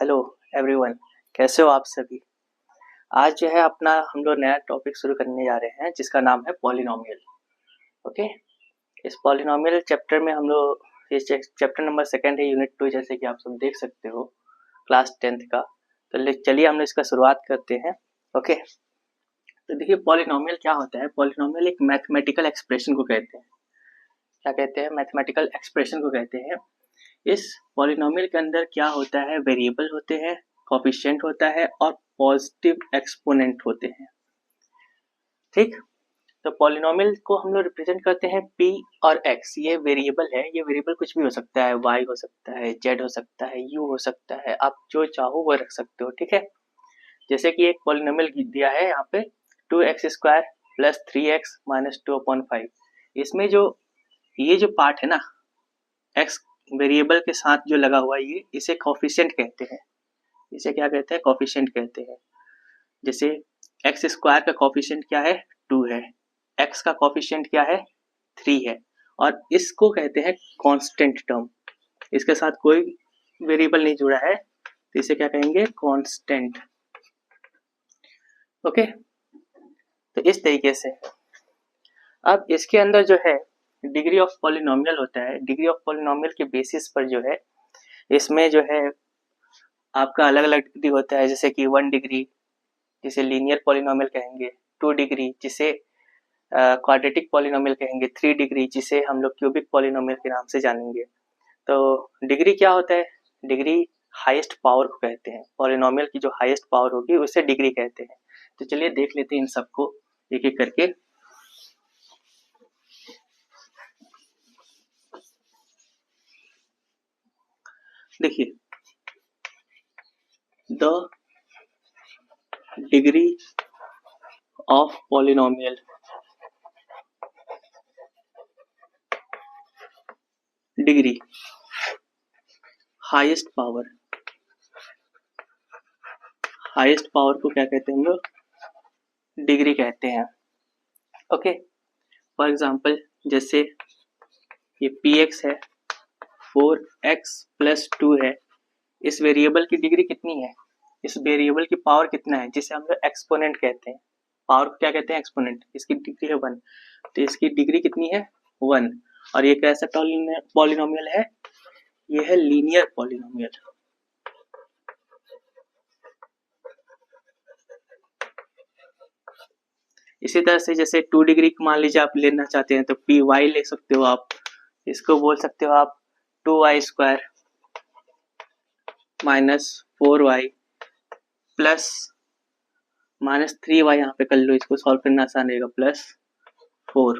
Hello everyone, कैसे हो आप सभी। आज जो है अपना हम लोग नया टॉपिक शुरू करने जा रहे हैं जिसका नाम है पॉलिनोमियल। ओके, इस पॉलिनोमियल चैप्टर में हम लोग ये चैप्टर नंबर 2 है, यूनिट 2, जैसे कि आप सब देख सकते हो क्लास 10th का। तो चलिए हम लोग इसका शुरुआत करते हैं। ओके, तो देखिए पॉलिनोमियल क्या होता है। पॉलिनोमियल एक मैथमेटिकल एक्सप्रेशन को कहते हैं। क्या कहते हैं? मैथमेटिकल एक्सप्रेशन को कहते हैं। इस पॉलिनोमियल के अंदर क्या होता है, वेरिएबल होते हैं, कोफिशिएंट होता है और पॉजिटिव एक्सपोनेंट होते हैं। ठीक, तो पॉलिनोमियल को हम लोग रिप्रेजेंट करते हैं p और x। ये वेरिएबल है, ये वेरिएबल कुछ भी हो सकता है, y हो सकता है, z हो सकता है, u हो सकता है, आप जो चाहो वो रख सकते हो। ठीक है, जैसे कि एक पॉलिनोमियल दिया है यहाँ पे 2x² + 3x - 2/5। इसमें जो ये जो पार्ट है ना, x वेरिएबल के साथ जो लगा हुआ है, ये इसे कोफिशिएंट कहते हैं। इसे क्या कहते हैं? कोफिशिएंट कहते हैं। जैसे x² का कोफिशिएंट क्या है? 2 है, x का कोफिशिएंट क्या है? 3 है, और इसको कहते हैं कांस्टेंट टर्म। इसके साथ कोई वेरिएबल नहीं जुड़ा है, तो इसे क्या कहेंगे? कांस्टेंट। ओके, तो इस तरीके से अब इसके अंदर जो है डिग्री ऑफ पॉलिनोमियल होता है। डिग्री ऑफ पॉलिनोमियल के बेसिस पर जो है इसमें जो है आपका अलग अलग डिग्री होता है। जैसे कि 1 डिग्री जिसे लीनियर पॉलिनोमियल कहेंगे, 2 डिग्री जिसे क्वाड्रेटिक पॉलिनोमियल कहेंगे, 3 डिग्री जिसे हम लोग क्यूबिक पॉलिनोमियल के नाम से जानेंगे। तो डिग्री क्या होता है? डिग्री हाईएस्ट पावर को कहते हैं। पॉलिनोमियल की जो हाईएस्ट पावर होगी उसे डिग्री कहते हैं। तो चलिए देख लेते हैं इन सबको एक एक करके। देखिए, the degree of polynomial, degree highest power, highest power को क्या कहते हैं हम लोग? डिग्री कहते हैं। ओके, फॉर एग्जांपल जैसे ये px है, 4x + 2 है। इस वेरिएबल की डिग्री कितनी है? इस वेरिएबल की पावर कितना है, जिसे हम लोग एक्सपोनेंट कहते हैं। पावर को क्या कहते हैं? एक्सपोनेंट। इसकी डिग्री है 1, तो इसकी डिग्री कितनी है? 1। और ये कैसा पॉलिनोमियल है? ये है लीनियर पॉलिनोमियल। इसी तरह से जैसे 2 डिग्री मान लीजिए आप लेना चाहते हैं, तो पी वाई ले सकते हो आप। इसको बोल सकते हो आप 2y² - 4y प्लस -3y, यहाँ पे कर लो, इसको सॉल्व करना आसान रहेगा, +4।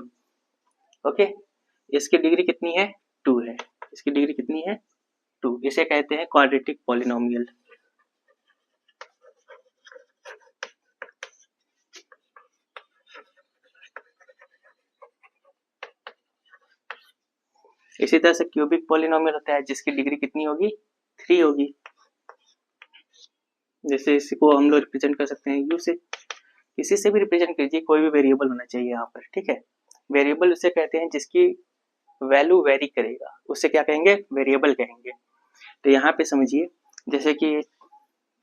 ओके, इसकी डिग्री कितनी है? 2 है। इसकी डिग्री कितनी है? 2। इसे कहते हैं क्वाड्रेटिक पॉलिनोमियल। इसी तरह से क्यूबिक पॉलिनोमियल होता है, जिसकी डिग्री कितनी होगी? 3 होगी। जैसे इसको हम लोग रिप्रेजेंट कर सकते हैं यू से। किसी से भी रिप्रेजेंट कीजिए, कोई भी वेरिएबल होना चाहिए यहाँ पर। ठीक है, वेरिएबल उसे कहते हैं जिसकी वैल्यू वेरी करेगा, उसे क्या कहेंगे? वेरिएबल कहेंगे। तो यहाँ पे समझिए, जैसे कि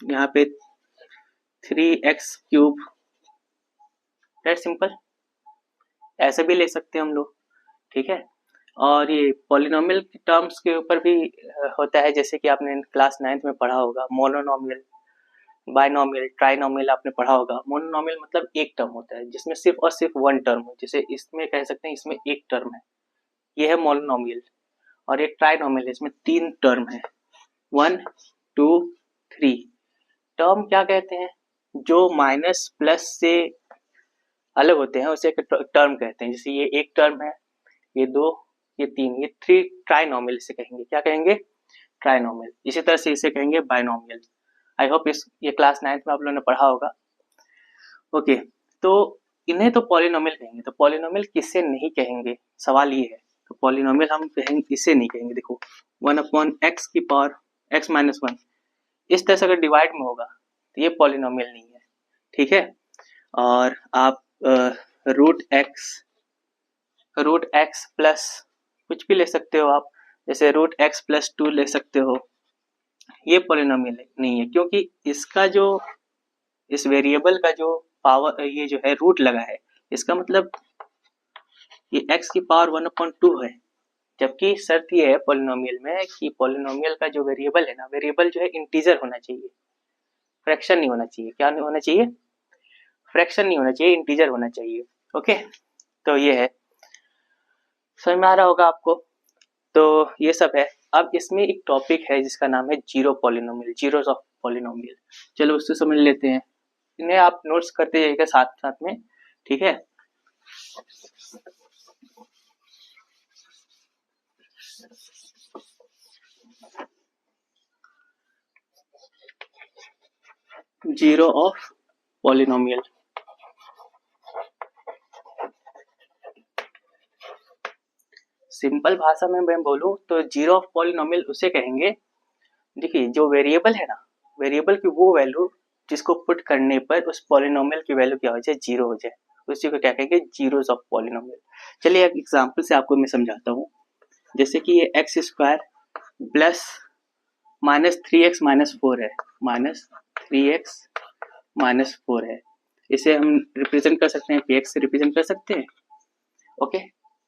यहाँ पे 3x3, दैट सिंपल, ऐसे भी ले सकते हैं हम लोग। ठीक है, और ये पॉलिनोमियल की टर्म्स के ऊपर भी होता है, जैसे कि आपने क्लास 9th में पढ़ा होगा। मोनोनोमियल, बाइनोमियल, ट्राइनोमियल आपने पढ़ा होगा। मोनोनोमियल मतलब एक टर्म होता है जिसमें सिर्फ और सिर्फ 1 टर्म हो, जैसे इसमें कह सकते हैं इसमें एक टर्म है, ये है मोनोनोमियल। और एक ट्राइनोमियल है, इसमें 3 टर्म है, 1 2 3। टर्म क्या कहते हैं? जो माइनस प्लस से अलग होते हैं उसे एक टर्म कहते हैं। जैसे ये एक टर्म है, ये 2, ये 3, ये 3 ट्राइनोमियल इसे कहेंगे। क्या कहेंगे? ट्राइनोमियल। इसी तरह से इसे कहेंगे बाइनोमियल। आई होप ये क्लास 9th में आप लोगों ने पढ़ा होगा। ओके, तो इन्हें तो पॉलिनोमियल कहेंगे। तो पॉलिनोमियल किससे नहीं कहेंगे, सवाल ये है। तो पॉलिनोमियल हम कहेंगे, इसे नहीं कहेंगे। देखो 1/x की पावर x - 1 इस तरह से अगर डिवाइड में होगा तो ये पॉलिनोमियल नहीं है। ठीक है, और आप रूट एक्स प्लस कुछ भी ले सकते हो आप, जैसे √x + 2 ले सकते हो। ये पॉलिनोमियल नहीं है, क्योंकि इसका जो इस वेरिएबल का जो पावर ये जो है रूट लगा है, इसका मतलब ये x की पावर 1/2 है। जबकि शर्त ये है पॉलिनोमियल में कि पॉलिनोमियल का जो वेरिएबल है ना, वेरिएबल जो है इंटीजर होना चाहिए, फ्रैक्शन नहीं होना चाहिए। क्या नहीं होना चाहिए? फ्रैक्शन नहीं होना चाहिए, इंटीजर होना चाहिए। ओके, तो ये है, समझ में आ रहा होगा आपको। तो ये सब है। अब इसमें एक टॉपिक है जिसका नाम है zero polynomial, zeros of polynomial. चलो उससे समझ लेते हैं। इन्हें आप नोट्स करते जाइएगा साथ साथ में, ठीक है। जीरो ऑफ पॉलिनोमियल, सिंपल भाषा में मैं बोलूं तो जीरो ऑफ पॉलिनोमियल उसे कहेंगे, देखिए जो वेरिएबल है ना, वेरिएबल की वो वैल्यू जिसको पुट करने पर उस पॉलिनोमियल की वैल्यू क्या हो जाए, जीरो हो जाए, उसी को क्या कहेंगे, जीरोस ऑफ पॉलिनोमियल। चलिए एक एग्जांपल से आपको मैं समझाता हूँ। जैसे कि ये एक्स स्क्वायर प्लस -3x-4 है, -3x-4 है। इसे हम रिप्रेजेंट कर सकते हैं, px से रिप्रेजेंट कर सकते हैं। ओके,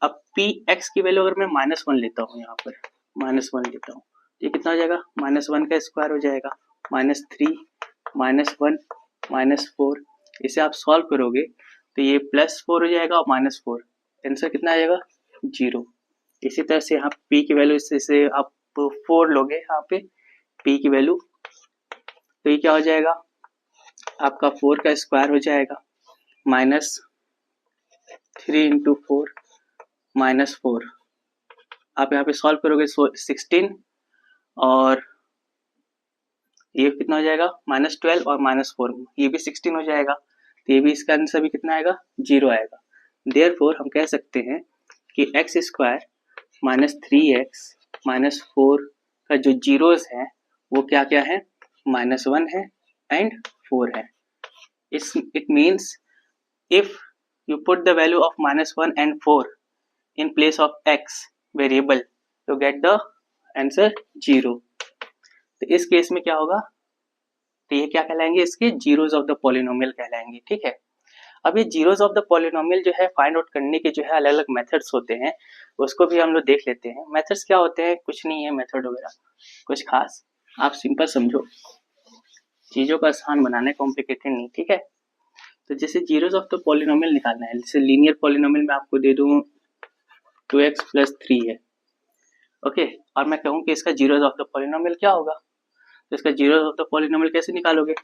अब px की वैल्यू अगर मैं -1 लेता हूँ, यहाँ पर -1 लेता हूँ, ये कितना हो जाएगा, -1 का स्क्वायर हो जाएगा, -3 -1 -4। इसे आप सॉल्व करोगे तो ये +4 हो जाएगा और -4, आंसर कितना आ जाएगा, 0। इसी तरह से यहाँ p की वैल्यू से आप 4 लोगे यहाँ पे p की वैल्यू, तो ये क्या हो जाएगा आपका 4 का स्क्वायर हो जाएगा, -3 × 4 -4। आप यहाँ पे सॉल्व करोगे 16, और ये कितना हो जाएगा, -12 और -4, ये भी 16 हो जाएगा, तो ये भी इसका आंसर भी कितना आएगा, 0 आएगा। देयरफॉर हम कह सकते हैं कि एक्स स्क्वायर -3x -4 का जो जीरोस है वो क्या क्या है, -1 है एंड 4 है। It means if you put the value of -1 and 4 in place of x variable, you get the answer 0। तो इस केस में क्या होगा, तो ये क्या कहलाएंगे, इसके जीरोस ऑफ द पॉलिनोमियल कहलाएंगे, ठीक है। अब ये जीरोस ऑफ द पॉलिनोमियल जो है फाइंड आउट करने के जो है अलग अलग मेथड्स होते हैं, उसको भी हम लोग देख लेते हैं। मेथड्स क्या होते हैं, कुछ नहीं है मेथड वगैरह कुछ खास, आप सिंपल समझो, चीज़ों को आसान बनाना, कॉम्प्लिकेटेड नहीं, ठीक है। तो जैसे जीरोस ऑफ द पॉलिनोमियल निकालना है, जैसे लीनियर पॉलिनोमियल में आपको दे दूँ 2x + 3 है, ओके, और मैं कहूँ कि इसका जीरोस ऑफ द पॉलिनोमियल क्या होगा, तो इसका जीरोस ऑफ द पॉलिनोमियल कैसे निकालोगे,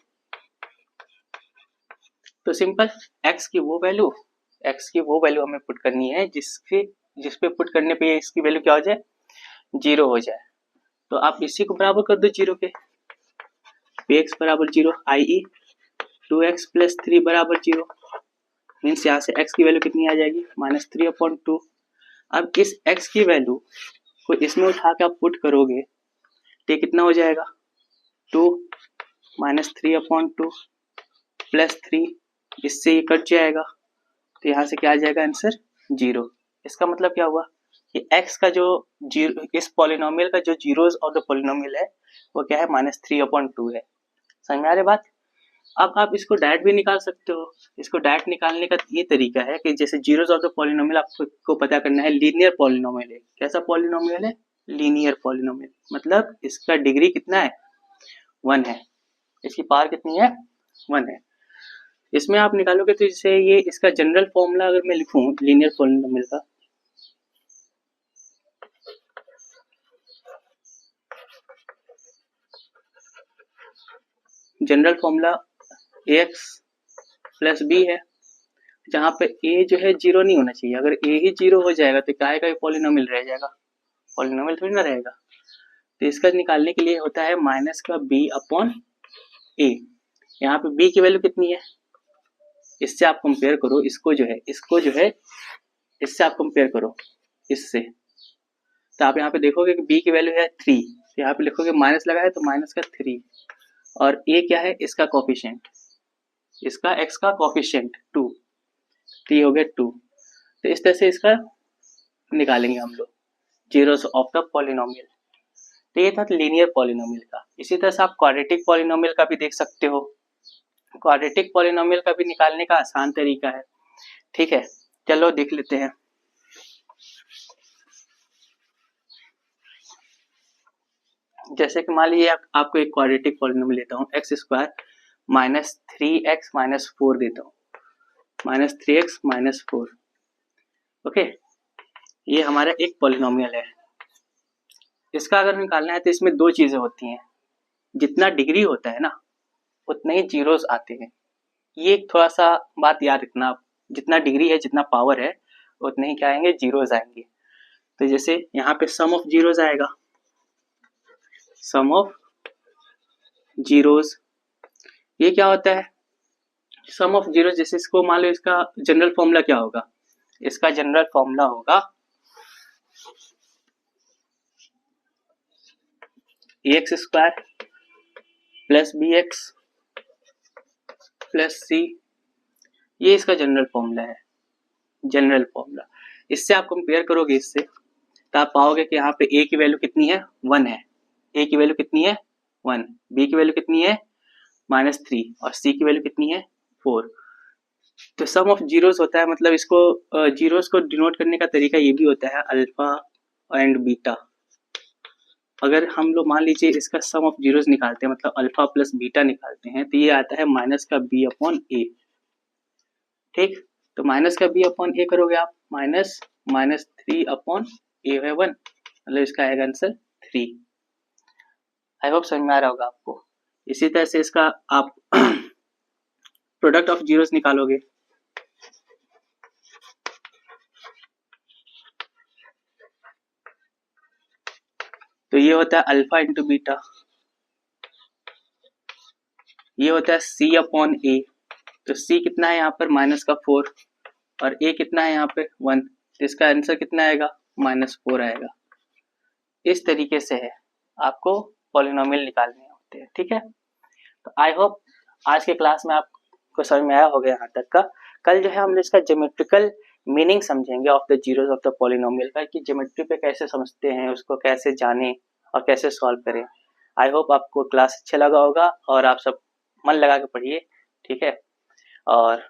तो सिंपल x की वो वैल्यू हमें पुट करनी है जिस पे पुट करने पे इसकी वैल्यू क्या हो जाए, 0 हो जाए। तो आप इसी को बराबर कर दो 0 के, px = 0, i.e. 2x + 3 = 0, मीन्स यहाँ से x की वैल्यू कितनी आ जाएगी, -3/2। अब इस x की वैल्यू को इसमें उठा के आप पुट करोगे तो ये कितना हो जाएगा, 2 -3/2 + 3, इससे ये कट जाएगा, तो यहाँ से क्या आ जाएगा आंसर, 0। इसका मतलब क्या हुआ कि x का जो जीरो, इस पॉलिनोमियल का जो जीरोस ऑफ द पॉलिनोमियल है वो क्या है, -3/2 है। समझ में आ रही बात। अब आप इसको डायरेक्ट भी निकाल सकते हो। इसको डायरेक्ट निकालने का ये तरीका है कि जैसे जीरोस ऑफ द पॉलिनोमियल आपको पता करना है, लीनियर पॉलिनोमियल है। कैसा पॉलिनोमियल है, लीनियर पॉलिनोमियल, मतलब इसका डिग्री कितना है, 1 है, इसकी पावर कितनी है, 1 है। इसमें आप निकालोगे तो जैसे ये इसका जनरल फॉर्मूला अगर मैं लिखूं लीनियर पॉलिनोमियल का, जनरल फॉर्मूला ax + b है, जहाँ पे a जो है 0 नहीं होना चाहिए। अगर a ही 0 हो जाएगा तो क्या का पॉलिनोमियल रह जाएगा, पॉलिनोमियल थोड़ी ना रहेगा। तो इसका निकालने के लिए होता है -b/a। यहाँ पे b की वैल्यू कितनी है, इससे आप कंपेयर करो, इसको जो है इससे आप कंपेयर करो इससे, तो आप यहाँ पे देखोगे कि b की वैल्यू है 3, तो यहाँ पे लिखोगे माइनस लगा है तो माइनस का 3, और a क्या है, इसका कोफिशिएंट, इसका x का कोफिशिएंट 2, तो ये हो गया 2। तो इस तरह से इसका निकालेंगे हम लोग जीरोस ऑफ द पॉलिनोमियल। तो ये था लीनियर पॉलिनोमियल का। इसी तरह से आप क्वाड्रेटिक पॉलिनोमियल का भी देख सकते हो। क्वाड्रेटिक पॉलिनोमियल का भी निकालने का आसान तरीका है, ठीक है, चलो देख लेते हैं। जैसे कि मान लीजिए आपको एक क्वाड्रेटिक पॉलिनोमियल लेता हूँ, x square minus 3x minus 4 देता हूँ, माइनस 3x माइनस 4। ओके, ये हमारा एक पॉलिनोमियल है। इसका अगर निकालना है तो इसमें दो चीजें होती हैं, जितना डिग्री होता है ना उतने ही जीरोस आते हैं। ये थोड़ा सा बात याद रखना, जितना डिग्री है जितना पावर है उतने ही क्या आएंगे, जीरोस आएंगे। तो जैसे यहाँ पे सम ऑफ जीरोस आएगा, सम ऑफ जीरोस। ये क्या होता है, सम ऑफ जीरोस? जैसे इसको मान लो, इसका जनरल फॉर्मूला क्या होगा, इसका जनरल फॉर्मूला होगा x square plus b x plus c. ये इसका जनरल फॉर्मूला है, जनरल फॉर्मूला। इससे आप कंपेयर करोगे इससे तो आप पाओगे कि यहाँ पे a की वैल्यू कितनी है, 1 है। a की वैल्यू कितनी है, 1। b की वैल्यू कितनी है, -3। और c की वैल्यू कितनी है, 4। तो सम ऑफ जीरोस होता है, मतलब इसको जीरोस को डिनोट करने का तरीका ये भी होता है अल्फा एंड बीटा। अगर हम लोग मान लीजिए इसका सम ऑफ जीरोस निकालते हैं, मतलब अल्फा प्लस बीटा निकालते हैं, तो ये आता है माइनस का b अपॉन a। ठीक, तो माइनस का b अपॉन a करोगे आप, माइनस 3 अपॉन a है 1, मतलब इसका आएगा आंसर 3। आई होप समझ में आ रहा होगा आपको। इसी तरह से इसका आप प्रोडक्ट ऑफ जीरोस निकालोगे, तो ये होता है अल्फा इंटू बीटा, ये होता है c अपॉन a। तो c कितना है यहाँ पर, माइनस का 4, और a कितना है यहाँ पे 1, तो इसका आंसर कितना आएगा, -4 आएगा। इस तरीके से है आपको पॉलिनोमियल निकालने होते हैं, ठीक है। तो आई होप आज के क्लास में आपको समझ में आया होगा यहाँ तक का। कल जो है हम इसका ज्योमेट्रिकल मीनिंग समझेंगे of the zeros of the polynomial का, कि ज्योमेट्री पे कैसे समझते हैं, उसको कैसे जाने और कैसे सॉल्व करें। आई होप आपको क्लास अच्छा लगा होगा और आप सब मन लगा के पढ़िए, ठीक है, और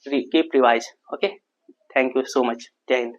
keep revise. Okay, thank you so much, जय हिंद।